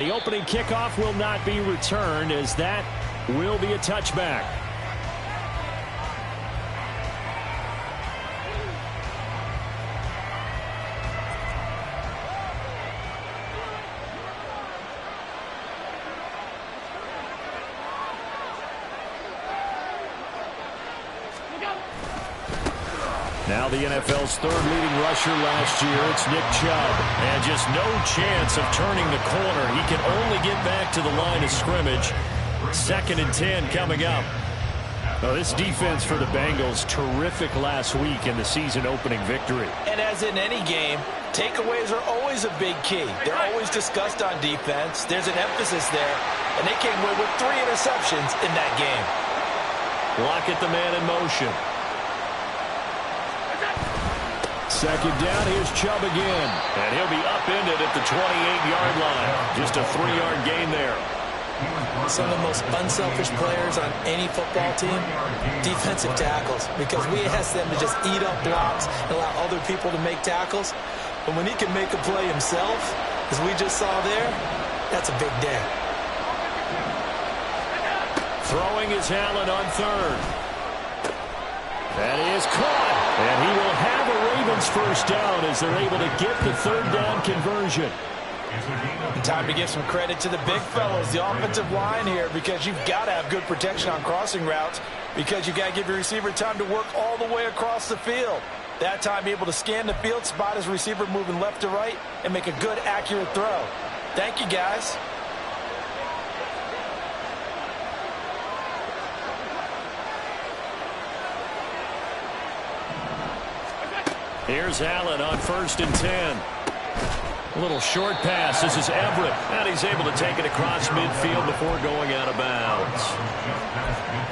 The opening kickoff will not be returned, as that will be a touchback. Now the NFL's third leading rusher last year, it's Nick Chubb. And just no chance of turning the corner. He can only get back to the line of scrimmage. 2nd and 10 coming up. Well, this defense for the Bengals, terrific last week in the season opening victory. And as in any game, takeaways are always a big key. They're always discussed on defense. There's an emphasis there. And they came away with 3 interceptions in that game. Lockett, the man in motion. 2nd down, here's Chubb again. And he'll be upended at the 28-yard line. Just a 3-yard gain there. Some of the most unselfish players on any football team, defensive tackles, because we ask them to just eat up blocks and allow other people to make tackles. But when he can make a play himself, as we just saw there, that's a big day. Throwing is Allen on 3rd. That is caught. And he will have a Ravens first down as they're able to get the 3rd down conversion. Time to give some credit to the big fellas, the offensive line here, because you've got to have good protection on crossing routes, because you've got to give your receiver time to work all the way across the field. That time, be able to scan the field, spot his receiver moving left to right, and make a good, accurate throw. Thank you, guys. Here's Allen on 1st and 10. A little short pass. This is Everett. And he's able to take it across midfield before going out of bounds.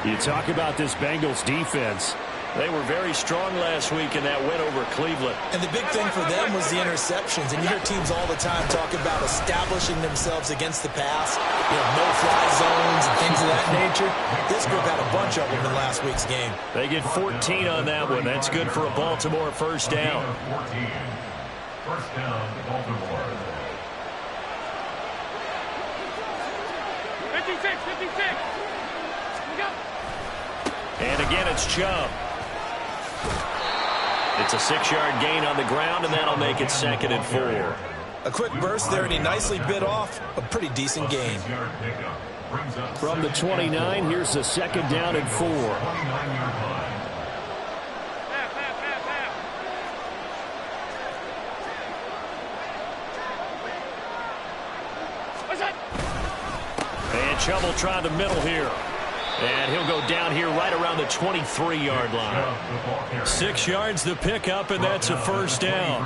You talk about this Bengals defense. They were very strong last week in that win over Cleveland. And the big thing for them was the interceptions. And you hear teams all the time talk about establishing themselves against the pass. You know, no-fly zones and things of that nature. This group had a bunch of them in last week's game. They get 14 on that one. That's good for a Baltimore first down. First down, Baltimore. 56. And again, it's Chubb. It's a 6-yard gain on the ground, and that'll make it 2nd and 4. A quick burst there, and he nicely bit off a pretty decent gain. From the 29, here's the 2nd down and 4. And Chubb will try the middle here. And he'll go down here right around the 23-yard line. 6 yards the pickup, and that's a first down.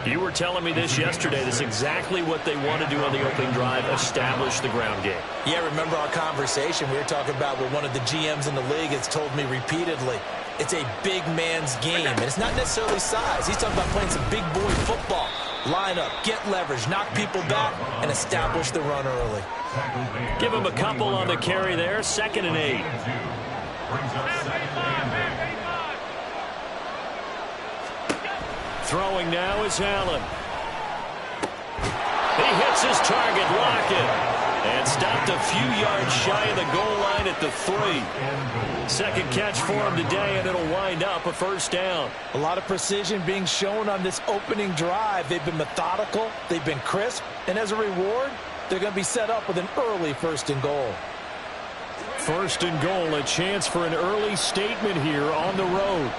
You were telling me this yesterday. That's exactly what they want to do on the opening drive, establish the ground game. Yeah, remember our conversation. We were talking about what one of the GMs in the league has told me repeatedly. It's a big man's game, and it's not necessarily size. He's talking about playing some big boy football. Line up, get leverage, knock people back, and establish the run early. Give him a couple on the carry there. 2nd and 8. Throwing now is Allen. He hits his target, Lockett. And stopped a few yards shy of the goal line at the 3. 2nd catch for him today, and it'll wind up a first down. A lot of precision being shown on this opening drive. They've been methodical, they've been crisp, and as a reward, they're going to be set up with an early 1st and goal. 1st and goal, a chance for an early statement here on the road.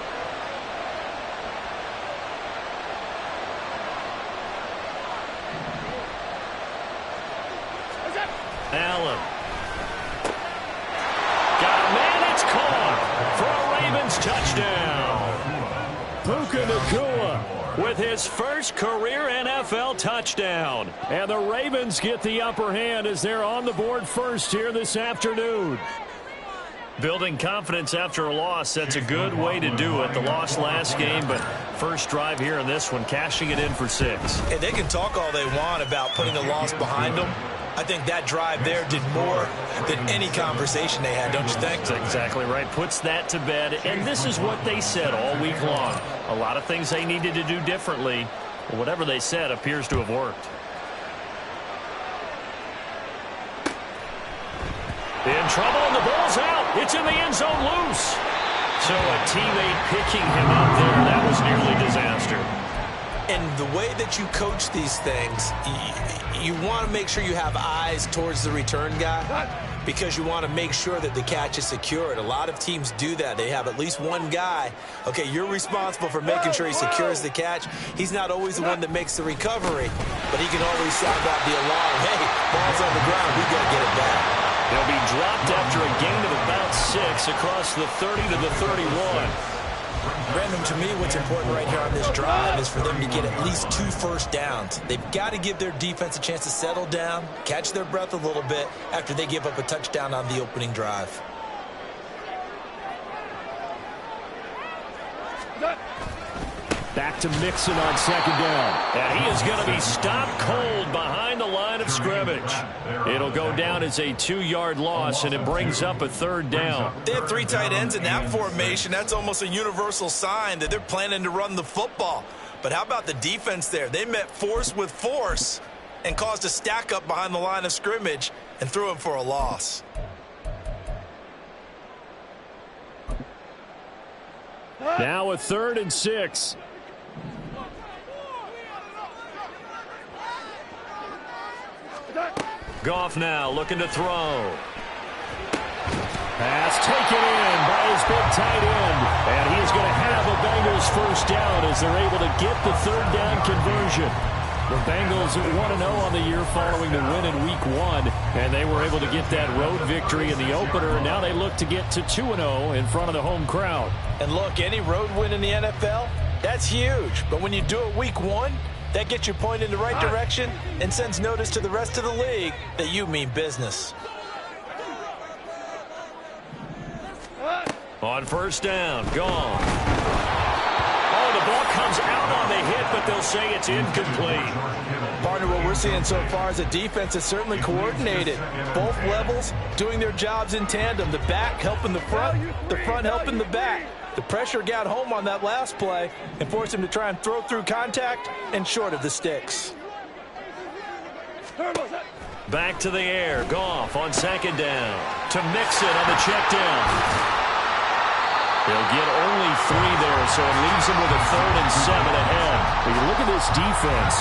Allen. Got a man, it's caught for a Ravens touchdown. Puka Nacua with his first career NFL touchdown. And the Ravens get the upper hand as they're on the board first here this afternoon. Building confidence after a loss, that's a good way to do it. The loss last game, but first drive here in this one, cashing it in for 6. And they can talk all they want about putting the loss behind them. I think that drive there did more than any conversation they had, don't you think? That's exactly right. Puts that to bed. And this is what they said all week long. A lot of things they needed to do differently. But whatever they said appears to have worked. In trouble, and the ball's out. It's in the end zone loose. So a teammate picking him up there, that was nearly disaster. And the way that you coach these things, you want to make sure you have eyes towards the return guy because you want to make sure that the catch is secured. A lot of teams do that. They have at least one guy. Okay, you're responsible for making sure he secures the catch. He's not always the one that makes the recovery, but he can always sound out the alarm. Hey, ball's on the ground. We got to get it back. He'll be dropped after a gain of about 6 across the 30 to the 31. Brandon, to me, what's important right here on this drive is for them to get at least 2 first downs. They've got to give their defense a chance to settle down, catch their breath a little bit after they give up a touchdown on the opening drive. Back to Mixon on second down. And he is going to be stopped cold behind the line of scrimmage. It'll go down as a 2-yard loss, and it brings up a 3rd down. They have 3 tight ends in that formation. That's almost a universal sign that they're planning to run the football. But how about the defense there? They met force with force and caused a stack up behind the line of scrimmage and threw him for a loss. Now a 3rd and 6. Goff now looking to throw. Pass taken in by his big tight end. And he is going to have a Bengals first down as they're able to get the 3rd down conversion. The Bengals 1-0 on the year following the win in Week 1. And they were able to get that road victory in the opener. And now they look to get to 2-0 in front of the home crowd. And look, any road win in the NFL, that's huge. But when you do it Week 1, that gets you pointed in the right direction and sends notice to the rest of the league that you mean business. On first down, gone. Oh, the ball comes out on the hit, but they'll say it's incomplete. Partner, what we're seeing so far is a defense that's certainly coordinated. Both levels doing their jobs in tandem. The back helping the front helping the back. The pressure got home on that last play and forced him to try and throw through contact and short of the sticks. Back to the air. Goff on second down. To Mixon on the check down. They'll get only 3 there, so it leaves them with a 3rd and 7 ahead. But you look at this defense.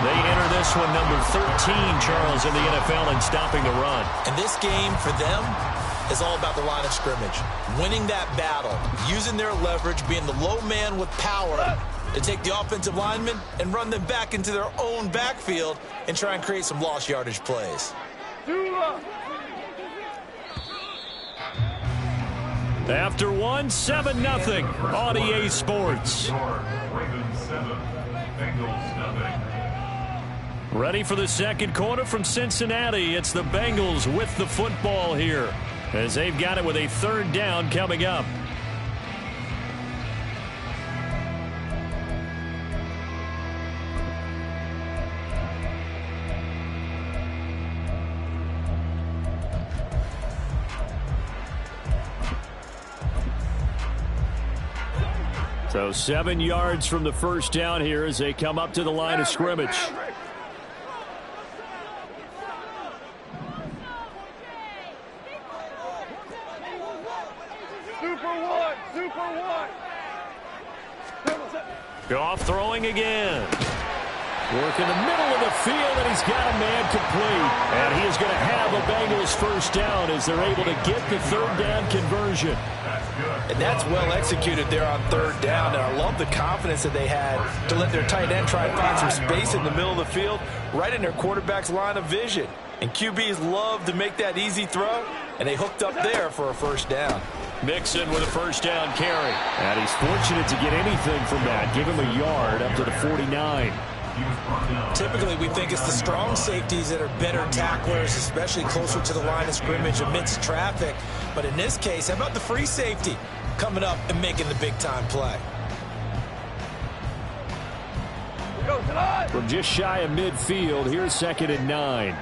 They enter this one number 13, Charles, in the NFL in stopping the run. And this game for them is all about the line of scrimmage. Winning that battle, using their leverage, being the low man with power to take the offensive linemen and run them back into their own backfield and try and create some lost yardage plays. After 1, 7-0 on EA Sports. Ravens 7, Bengals nothing. Ready for the second quarter from Cincinnati. It's the Bengals with the football here as they've got it with a 3rd down coming up. So 7 yards from the first down here as they come up to the line of scrimmage. Goff throwing again. Work in the middle of the field, and he's got a man complete. And he is going to have a Bengals first down as they're able to get the 3rd down conversion. And that's well executed there on 3rd down. And I love the confidence that they had to let their tight end try and find some space in the middle of the field, right in their quarterback's line of vision. And QBs love to make that easy throw, and they hooked up there for a first down. Mixon with a first down carry. And he's fortunate to get anything from that. Give him a yard up to the 49. Typically, we think it's the strong safeties that are better tacklers, especially closer to the line of scrimmage amidst traffic. But in this case, how about the free safety coming up and making the big-time play? From just shy of midfield, here's 2nd and 9.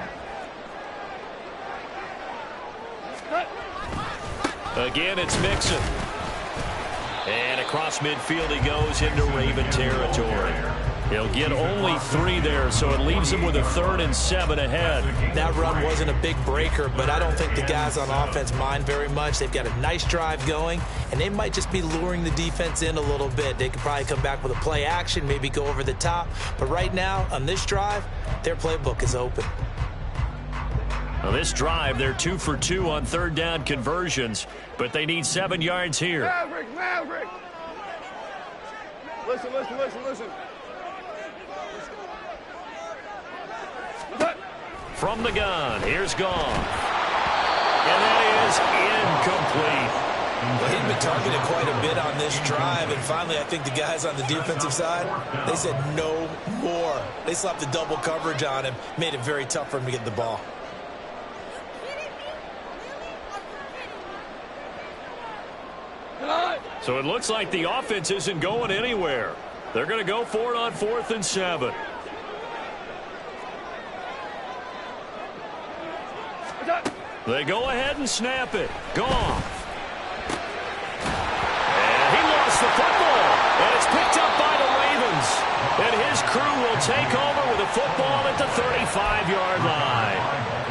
Again, it's Mixon. And across midfield he goes into Raven territory. He'll get only 3 there, so it leaves him with a 3rd and 7 ahead. That run wasn't a big breaker, but I don't think the guys on offense mind very much. They've got a nice drive going, and they might just be luring the defense in a little bit. They could probably come back with a play action, maybe go over the top. But right now, on this drive, their playbook is open. Now this drive, they're 2 for 2 on 3rd down conversions, but they need 7 yards here. Maverick! Listen. From the gun, here's Gone. And that is incomplete. Well, he'd been targeted quite a bit on this drive, and finally I think the guys on the defensive side, they said no more. They slapped the double coverage on him, made it very tough for him to get the ball. So it looks like the offense isn't going anywhere. They're going to go for it on 4th and 7. They go ahead and snap it. Goff. And he lost the football. And it's picked up by the Ravens. And his crew will take over with a football at the 35-yard line.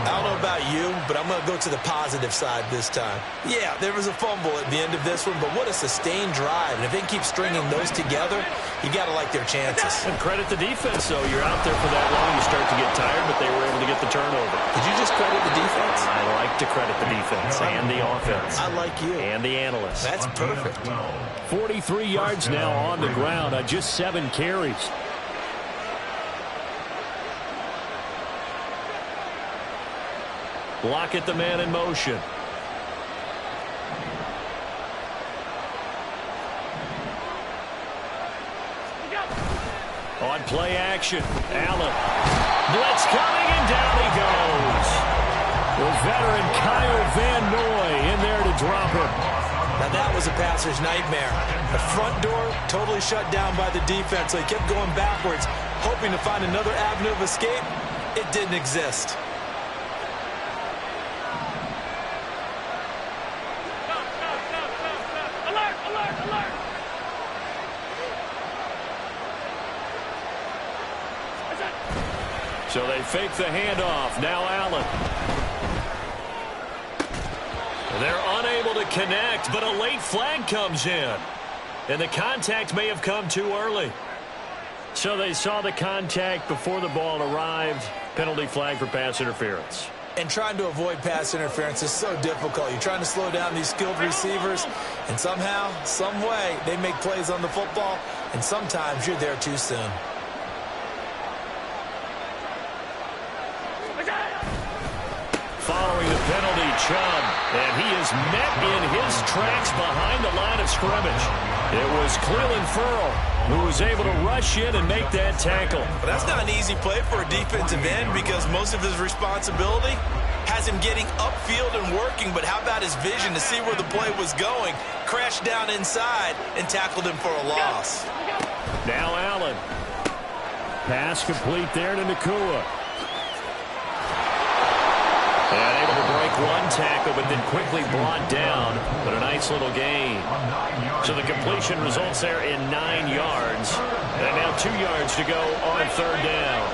I don't know about you, but I'm going to go to the positive side this time. Yeah, there was a fumble at the end of this one, but what a sustained drive. And if they keep stringing those together, you got to like their chances. And credit the defense, though. You're out there for that long, you start to get tired, but they were able to get the turnover. Did you just credit the defense? I like to credit the defense and the offense. I like you. And the analysts. That's perfect. 43 yards now on the ground on just 7 carries. Lockett the man in motion. On play action, Allen. Blitz coming, and down he goes. The veteran Kyle Van Noy in there to drop him. Now that was a passer's nightmare. The front door totally shut down by the defense, so he kept going backwards, hoping to find another avenue of escape. It didn't exist. So they fake the handoff. Now Allen. They're unable to connect, but a late flag comes in. And the contact may have come too early. So they saw the contact before the ball arrived. Penalty flag for pass interference. And trying to avoid pass interference is so difficult. You're trying to slow down these skilled receivers, and somehow, some way, they make plays on the football, and sometimes you're there too soon. Following the penalty, Chubb, and he is met in his tracks behind the line of scrimmage. It was Cleveland Ferrell who was able to rush in and make that tackle. But that's not an easy play for a defensive end because most of his responsibility has him getting upfield and working, but how about his vision to see where the play was going, crashed down inside, and tackled him for a loss. Now Allen. Pass complete there to Nakua. And able to break one tackle, but then quickly brought down. But a nice little gain. So the completion results there in 9 yards. And now 2 yards to go on 3rd down.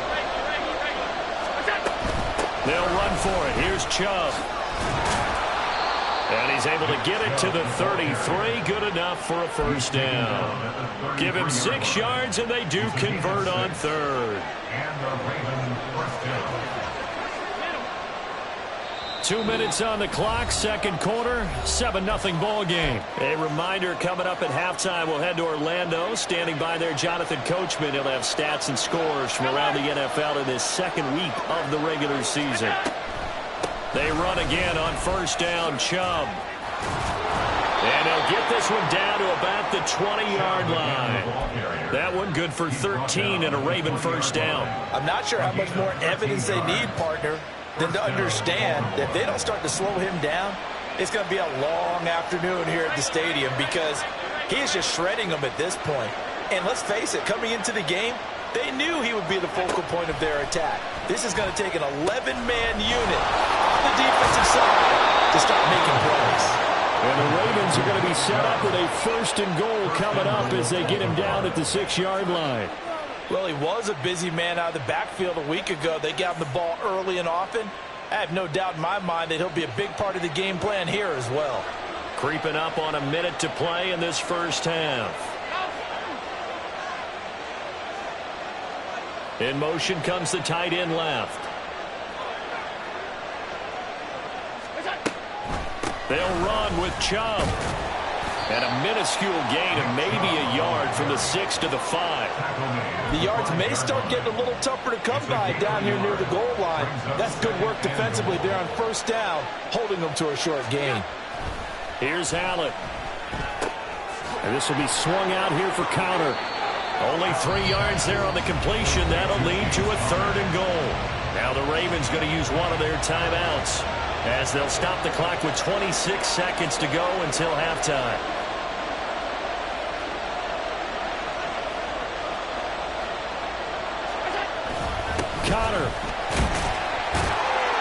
They'll run for it. Here's Chubb. And he's able to get it to the 33. Good enough for a 1st down. Give him 6 yards, and they do convert on 3rd. And the Ravens first down. 2 minutes on the clock, 2nd quarter, 7-0 ball game. A reminder coming up at halftime, we'll head to Orlando. Standing by there, Jonathan Coachman. He'll have stats and scores from around the NFL in this 2nd week of the regular season. They run again on 1st down, Chubb. And they'll get this one down to about the 20-yard line. That one good for 13 and a Raven 1st down. I'm not sure how much more evidence they need, partner, than to understand that if they don't start to slow him down, it's going to be a long afternoon here at the stadium because he is just shredding them at this point. And let's face it, coming into the game, they knew he would be the focal point of their attack. This is going to take an 11-man unit on the defensive side to start making plays. And the Ravens are going to be set up with a 1st and goal coming up as they get him down at the 6-yard line. Well, he was a busy man out of the backfield a week ago. They got him the ball early and often. I have no doubt in my mind that he'll be a big part of the game plan here as well. Creeping up on a minute to play in this first half. In motion comes the tight end left. They'll run with Chubb. And a minuscule gain of maybe a yard from the 6 to the 5. The yards may start getting a little tougher to come by down here near the goal line. That's good work defensively there on first down, holding them to a short gain. Here's Allen. And this will be swung out here for counter. Only 3 yards there on the completion. That'll lead to a 3rd and goal. Now the Ravens going to use one of their timeouts as they'll stop the clock with 26 seconds to go until halftime. Connor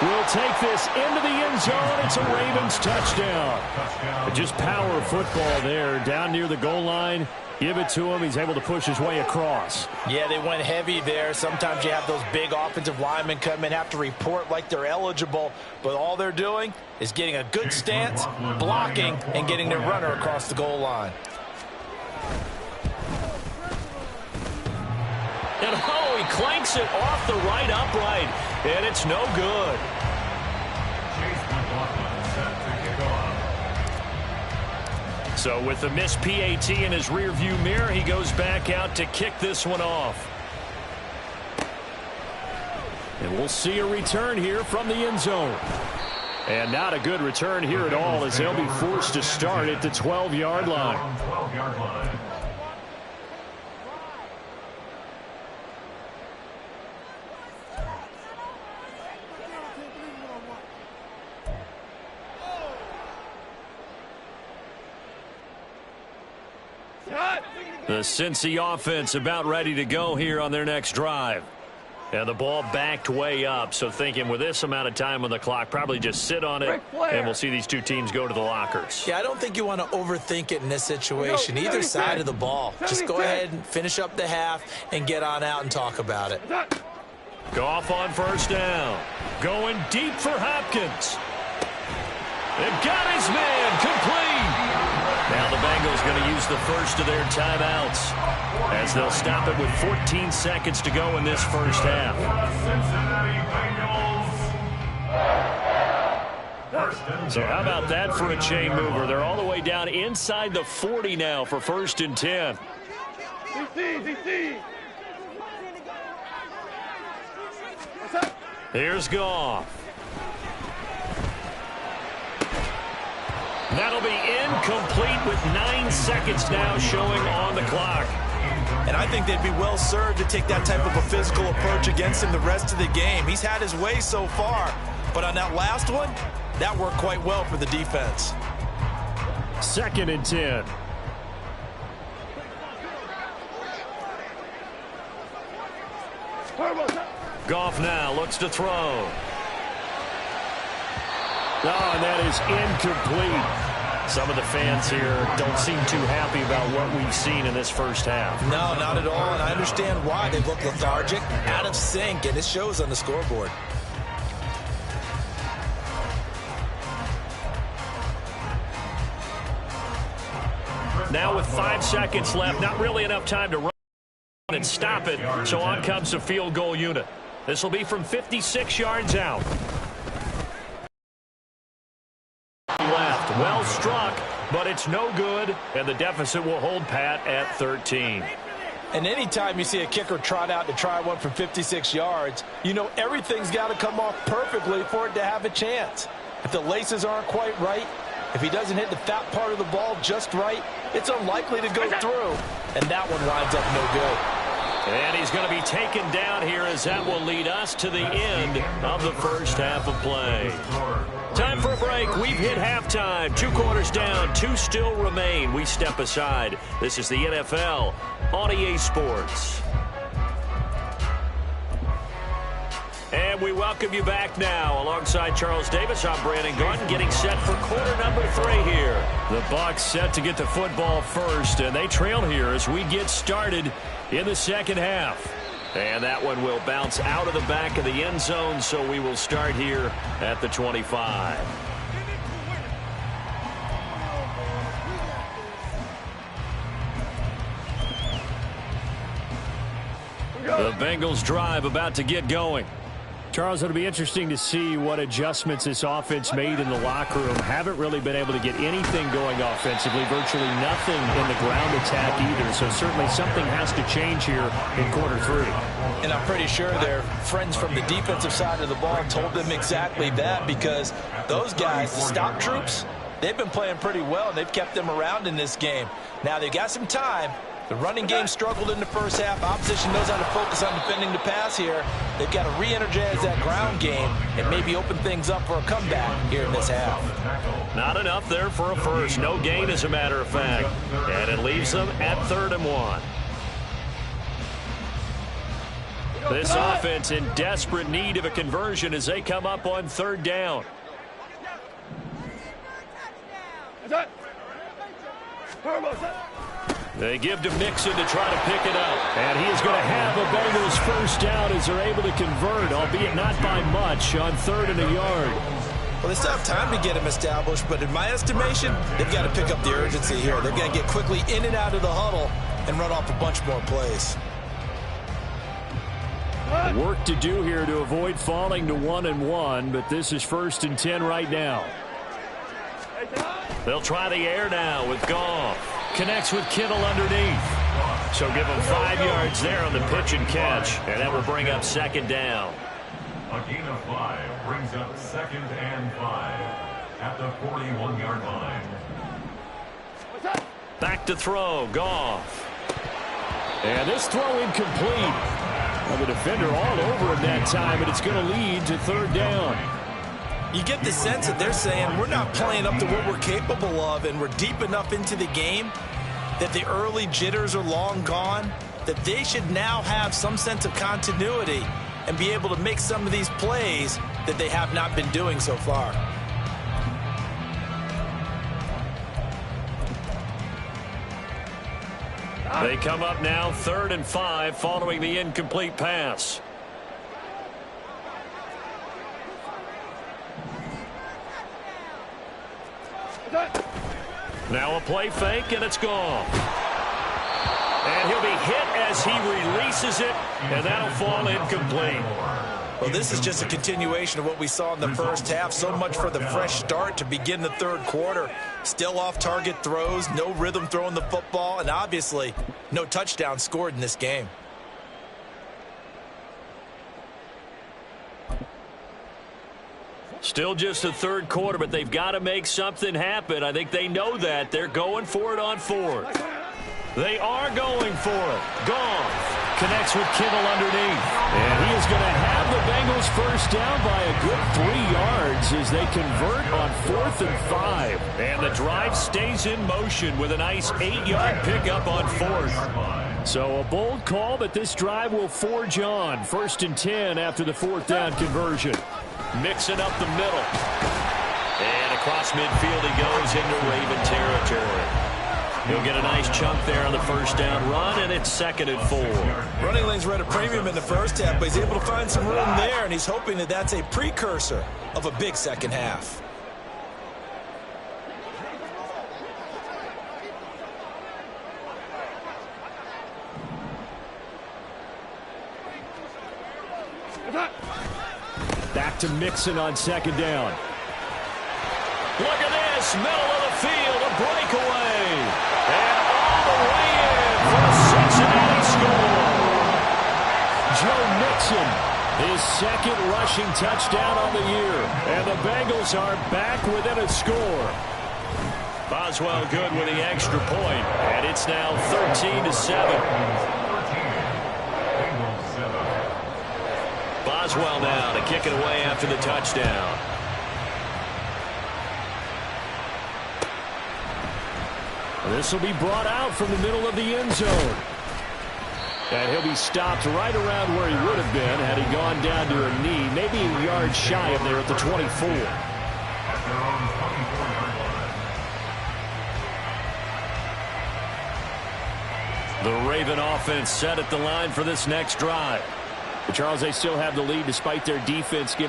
will take this into the end zone. It's a Ravens touchdown. Just power football there down near the goal line. Give it to him. He's able to push his way across. Yeah, they went heavy there. Sometimes you have those big offensive linemen come in, have to report like they're eligible, but all they're doing is getting a good stance, blocking, and getting their runner across the goal line. And oh, he clanks it off the right upright, and it's no good. So with the missed PAT in his rearview mirror, he goes back out to kick this one off. And we'll see a return here from the end zone. And not a good return here at all, as they'll be forced to start at the 12-yard line. 12-yard line. The Cincy offense about ready to go here on their next drive. And the ball backed way up, so thinking with this amount of time on the clock, probably just sit on it, and we'll see these two teams go to the lockers. Yeah, I don't think you want to overthink it in this situation, either side of the ball. Just go ahead and finish up the half and get on out and talk about it. Goff on first down. Going deep for Hopkins. They've got his man complete. Now the Bengals going to use the first of their timeouts as they'll stop it with 14 seconds to go in this first half. So how about that for a chain mover? They're all the way down inside the 40 now for 1st and 10. Here's Goff. That'll be incomplete with 9 seconds now showing on the clock. And I think they'd be well served to take that type of a physical approach against him the rest of the game. He's had his way so far, but on that last one, that worked quite well for the defense. 2nd and 10. Goff now looks to throw. Oh, and that is incomplete. Some of the fans here don't seem too happy about what we've seen in this first half. No, not at all, and I understand why. They look lethargic, out of sync, and it shows on the scoreboard. Now with 5 seconds left, not really enough time to run and stop it, so on comes the field goal unit. This will be from 56 yards out. Left, well struck, but it's no good, and the deficit will hold pat at 13. And anytime you see a kicker trot out to try one from 56 yards, you know everything's got to come off perfectly for it to have a chance. If the laces aren't quite right, if he doesn't hit the fat part of the ball just right, it's unlikely to go through, and that one winds up no good. And he's going to be taken down here as that will lead us to the end of the first half of play. Time for a break. We've hit halftime. 2 quarters down, 2 still remain. We step aside. This is the NFL on EA Sports. And we welcome you back now. Alongside Charles Davis, I'm Brandon Garden, getting set for quarter number 3 here. The Bucs set to get the football first, and they trail here as we get started in the second half. And that one will bounce out of the back of the end zone, so we will start here at the 25. The Bengals drive about to get going. Charles, it'll be interesting to see what adjustments this offense made in the locker room. Haven't really been able to get anything going offensively, virtually nothing in the ground attack either. So certainly something has to change here in quarter 3. And I'm pretty sure their friends from the defensive side of the ball told them exactly that, because those guys, the stop troops, they've been playing pretty well, and they've kept them around in this game. Now they've got some time. The running game struggled in the first half. Opposition knows how to focus on defending the pass here. They've got to re-energize that ground game and maybe open things up for a comeback here in this half. Not enough there for a first. No gain, as a matter of fact. And it leaves them at 3rd and 1. This offense in desperate need of a conversion as they come up on 3rd down. They give to Mixon to try to pick it up. And he is going to have a Bengals first down as they're able to convert, albeit not by much, on 3rd and a yard. Well, they still have time to get him established, but in my estimation, they've got to pick up the urgency here. They've got to get quickly in and out of the huddle and run off a bunch more plays. Work to do here to avoid falling to 1 and 1, but this is 1st and 10 right now. They'll try the air now with Goff. Connects with Kittle underneath. So give him 5 yards there on the pitch and catch. And that will bring up 2nd down. A gain of 5 brings up 2nd and 5 at the 41-yard line. Back to throw. Goff. And this throw incomplete. Well, the defender all over him that time, and it's going to lead to 3rd down. You get the sense that they're saying we're not playing up to what we're capable of, and we're deep enough into the game that the early jitters are long gone, that they should now have some sense of continuity and be able to make some of these plays that they have not been doing so far. They come up now 3rd and 5 following the incomplete pass. Now a play fake, and it's gone. And he'll be hit as he releases it, and that'll fall incomplete. Well, this is just a continuation of what we saw in the first half. So much for the fresh start to begin the 3rd quarter. Still off-target throws, no rhythm throwing the football, and obviously no touchdown scored in this game. Still just the 3rd quarter, but they've got to make something happen. I think they know that. They're going for it on 4th. They are going for it. Goff connects with Kittle underneath. And he is going to have the Bengals first down by a good 3 yards as they convert on 4th and 5. And the drive stays in motion with a nice 8-yard pickup on 4th. So a bold call, but this drive will forge on. 1st and 10 after the 4th down conversion. Mixing up the middle. And across midfield he goes into Raven territory. He'll get a nice chunk there on the first down run, and it's 2nd and 4. Running lanes were at a premium in the first half, but he's able to find some room there, and he's hoping that that's a precursor of a big second half. Back to Mixon on 2nd down. Look at this, middle of the field, a breakaway. And all the way in for a Cincinnati score. Joe Mixon, his 2nd rushing touchdown on the year. And the Bengals are back within a score. Boswell good with the extra point, and it's now 13-7. Boswell now to kick it away after the touchdown. This will be brought out from the middle of the end zone. And he'll be stopped right around where he would have been had he gone down to a knee, maybe a yard shy of there at the 24. The Raven offense set at the line for this next drive. Charles, they still have the lead despite their defense giving